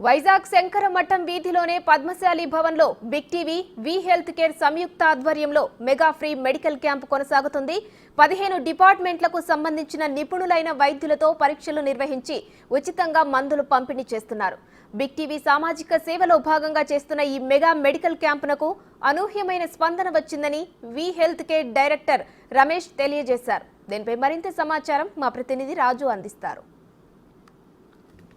వైజాగ్ శంకరమఠం వీధిలోనే పద్మశాలి భవన్లో big TV వి health care సంయుక్త ఆధ్వర్యంలో mega free medical camp కొనసాగుతుంది. 15 డిపార్ట్మెంట్లకు సంబంధించిన నిపుణులైన వైద్యులతో పరీక్షలు నిర్వహించి ఉచితంగా మందులు పంపిణీ చేస్తున్నారు. బిగ్ టీవీ సామాజిక సేవలో భాగంగా చేస్తున్న ఈ మెగా మెడికల్ క్యాంపునకు అనూహ్యమైన స్పందన వచ్చిందని వి హెల్త్ కేర్ డైరెక్టర్ రమేష్ తెలియజేశారు. దీనిపై మరింత సమాచారం మా ప్రతినిధి రాజు అందిస్తారు.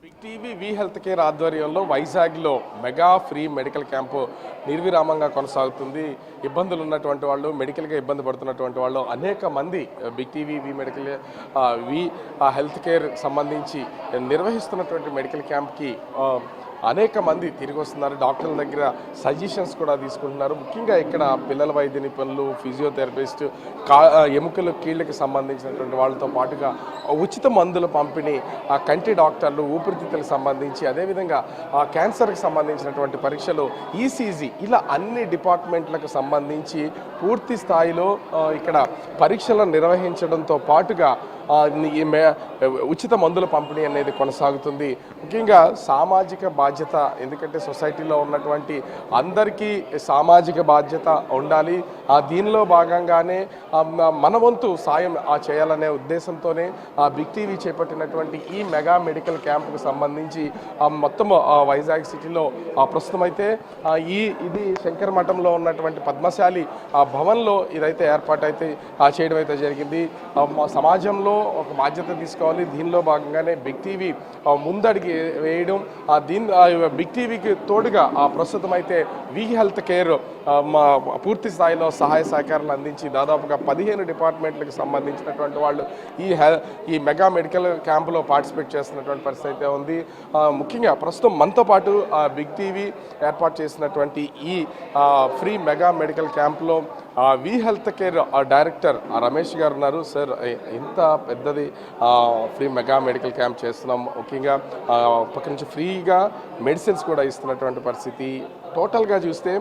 బిగ్ టీవీ వి హెల్త్ కేర్ ఆధ్వర్యంలో వైజాగ్లో మెగా ఫ్రీ మెడికల్ క్యాంపు నిర్విరామంగా కొనసాగుతుంది. ఇబ్బందులు ఉన్నటువంటి వాళ్ళు, మెడికల్గా ఇబ్బంది పడుతున్నటువంటి వాళ్ళు అనేక మంది బిగ్ టీవీ వి హెల్త్ కేర్ సంబంధించి నిర్వహిస్తున్నటువంటి మెడికల్ క్యాంప్కి అనేక మంది తిరిగి వస్తున్నారు. డాక్టర్ల దగ్గర సజెషన్స్ కూడా తీసుకుంటున్నారు. ముఖ్యంగా ఇక్కడ పిల్లల వైద్య నిపుణులు, ఫిజియోథెరపిస్ట్, ఎముకలు, కీళ్ళకి సంబంధించినటువంటి వాళ్ళతో పాటుగా ఉచిత మందుల పంపిణీ, కంటి డాక్టర్లు, ఊపిరితిత్తులకు సంబంధించి, అదేవిధంగా క్యాన్సర్కి సంబంధించినటువంటి పరీక్షలు, ఈసీజీ, ఇలా అన్ని డిపార్ట్మెంట్లకు సంబంధించి పూర్తి స్థాయిలో ఇక్కడ పరీక్షలను నిర్వహించడంతో పాటుగా ఉచిత మందుల పంపిణీ అనేది కొనసాగుతుంది. ముఖ్యంగా సామాజిక బాధ్యత, ఎందుకంటే సొసైటీలో ఉన్నటువంటి అందరికీ సామాజిక బాధ్యత ఉండాలి. దీనిలో భాగంగానే మన వంతు సాయం చేయాలనే ఉద్దేశంతోనే బిగ్ టీవీ చేపట్టినటువంటి ఈ మెగా మెడికల్ క్యాంపుకు సంబంధించి మొత్తం వైజాగ్ సిటీలో ప్రస్తుతం అయితే ఇది శంకరమఠంలో ఉన్నటువంటి పద్మశాలి భవన్లో ఇదైతే ఏర్పాటు అయితే చేయడం అయితే జరిగింది. సమాజంలో ఒక బాధ్యత తీసుకోవాలి. దీనిలో భాగంగానే బిగ్ టీవీ ముందడిగి వేయడం, బిగ్ టీవీకి తోడుగా ప్రస్తుతం అయితే వి హెల్త్ కేర్ పూర్తి స్థాయిలో సహాయ సహకారాలు అందించి దాదాపుగా 15 డిపార్ట్మెంట్లకు సంబంధించినటువంటి వాళ్ళు ఈ మెగా మెడికల్ క్యాంపులో పార్టిసిపేట్ చేస్తున్నటువంటి పరిస్థితి అయితే ఉంది. ముఖ్యంగా ప్రస్తుతం మనతో పాటు బిగ్ టీవీ ఏర్పాటు చేసినటువంటి ఈ ఫ్రీ మెగా మెడికల్ క్యాంపులో వి హెల్త్ కేర్ డైరెక్టర్ రమేష్ గారు ఉన్నారు. సార్, ఇంత పెద్దది ఫ్రీ మెగా మెడికల్ క్యాంప్ చేస్తున్నాం. ముఖ్యంగా పక్క నుంచి ఫ్రీగా మెడిసిన్స్ కూడా ఇస్తున్నటువంటి పరిస్థితి. టోటల్గా చూస్తే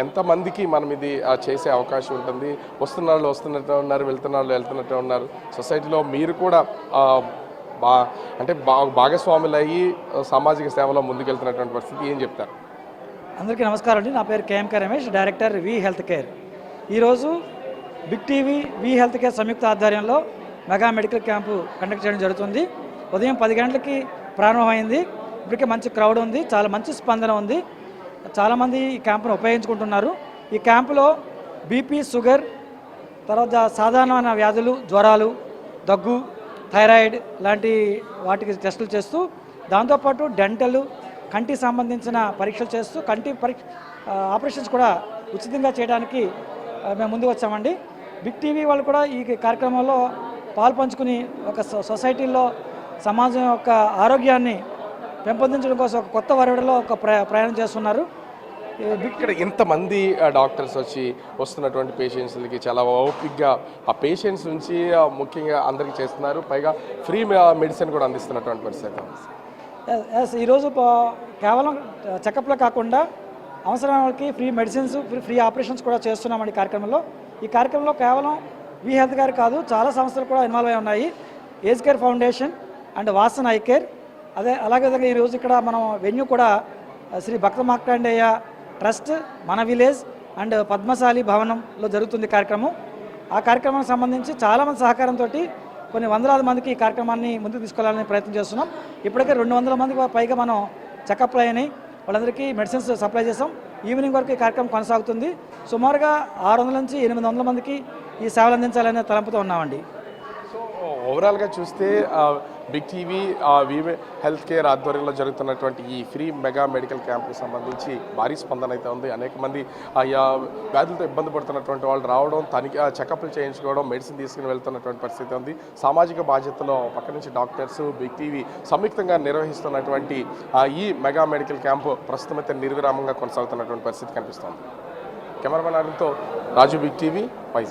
ఎంతమందికి మనం ఇది చేసే అవకాశం ఉంటుంది? వస్తున్నట్టు ఉన్నారు, వెళ్తున్నట్టు ఉన్నారు. సొసైటీలో మీరు కూడా భాగస్వాములు అయ్యి సామాజిక సేవలో ముందుకెళ్తున్నటువంటి పరిస్థితి, ఏం చెప్తారు? అందరికీ నమస్కారం అండి. నా పేరు కేఎంకే రమేష్, డైరెక్టర్ వి హెల్త్ కేర్. ఈరోజు బిగ్ టీవీ వి హెల్త్ కేర్ సంయుక్త ఆధ్వర్యంలో మెగా మెడికల్ క్యాంపు కండక్ట్ చేయడం జరుగుతుంది. ఉదయం 10 గంటలకి ప్రారంభమైంది. ఇప్పటికే మంచి క్రౌడ్ ఉంది, చాలా మంచి స్పందన ఉంది. చాలామంది ఈ క్యాంపును ఉపయోగించుకుంటున్నారు. ఈ క్యాంపులో బీపీ, షుగర్, తర్వాత సాధారణమైన వ్యాధులు, జ్వరాలు, దగ్గు, థైరాయిడ్ లాంటి వాటికి టెస్టులు చేస్తూ, దాంతోపాటు డెంటల్, కంటికి సంబంధించిన పరీక్షలు చేస్తూ, కంటి ఆపరేషన్స్ కూడా ఉచితంగా చేయడానికి మేము ముందుకు వచ్చామండి. బిగ్ టీవీ వాళ్ళు కూడా ఈ కార్యక్రమంలో పాల్పంచుకుని ఒక సొసైటీలో సమాజం యొక్క ఆరోగ్యాన్ని పెంపొందించడం కోసం ఒక కొత్త వరవడిలో ఒక ప్రయాణం చేస్తున్నారు. ఇక్కడ ఇంతమంది డాక్టర్స్ వస్తున్నటువంటి పేషెంట్స్కి చాలా ఓపిక్గా ఆ పేషెంట్స్ నుంచి ముఖ్యంగా అందరికీ చేస్తున్నారు. పైగా ఫ్రీ మెడిసిన్ కూడా అందిస్తున్నటువంటి పరిస్థితి. ఈరోజు కేవలం చెకప్లో కాకుండా అవసరమైన వాళ్ళకి ఫ్రీ మెడిసిన్స్, ఫ్రీ ఆపరేషన్స్ కూడా చేస్తున్నామండి కార్యక్రమంలో. ఈ కార్యక్రమంలో కేవలం వి హెల్త్ కేర్ కాదు, చాలా సంస్థలు కూడా ఇన్వాల్వ్ అయి ఉన్నాయి. Age care foundation and Vasan I care, అలాగే విధంగా ఈరోజు ఇక్కడ మనం వెన్యూ కూడా శ్రీ భక్త మార్కండేయ ట్రస్ట్, మన విలేజ్ అండ్ పద్మశాలి భవనంలో జరుగుతుంది కార్యక్రమం. ఆ కార్యక్రమానికి సంబంధించి చాలామంది సహకారంతో కొన్ని వందలాది మందికి ఈ కార్యక్రమాన్ని ముందుకు తీసుకెళ్లాలని ప్రయత్నం చేస్తున్నాం. ఇప్పటికే 200 మందికి పైగా మనం చెకప్లు అయినాయి. వాళ్ళందరికీ మెడిసిన్స్ సప్లై చేసాం. ఈవినింగ్ వరకు ఈ కార్యక్రమం కొనసాగుతుంది. సుమారుగా 600 నుంచి 800 మందికి ఈ సేవలు అందించాలనే తలంపుతో ఉన్నామండి. సో ఓవరాల్గా చూస్తే బిగ్ టీవీ వి హెల్త్ కేర్ ఆధ్వర్యంలో జరుగుతున్నటువంటి ఈ ఫ్రీ మెగా మెడికల్ క్యాంప్కి సంబంధించి భారీ స్పందన అయితే ఉంది. అనేక మంది వ్యాధులతో ఇబ్బంది పడుతున్నటువంటి వాళ్ళు రావడం, చెకప్లు చేయించుకోవడం, మెడిసిన్ తీసుకుని వెళ్తున్నటువంటి పరిస్థితి ఉంది. సామాజిక బాధ్యతలో పక్క నుంచి డాక్టర్స్, బిగ్ టీవీ సంయుక్తంగా నిర్వహిస్తున్నటువంటి ఈ మెగా మెడికల్ క్యాంపు ప్రస్తుతం అయితే నిర్విరామంగా కొనసాగుతున్నటువంటి పరిస్థితి కనిపిస్తోంది. కెమెరామెన్ ఆర్తో రాజు, బిగ్ టీవీ, వైజాగ్.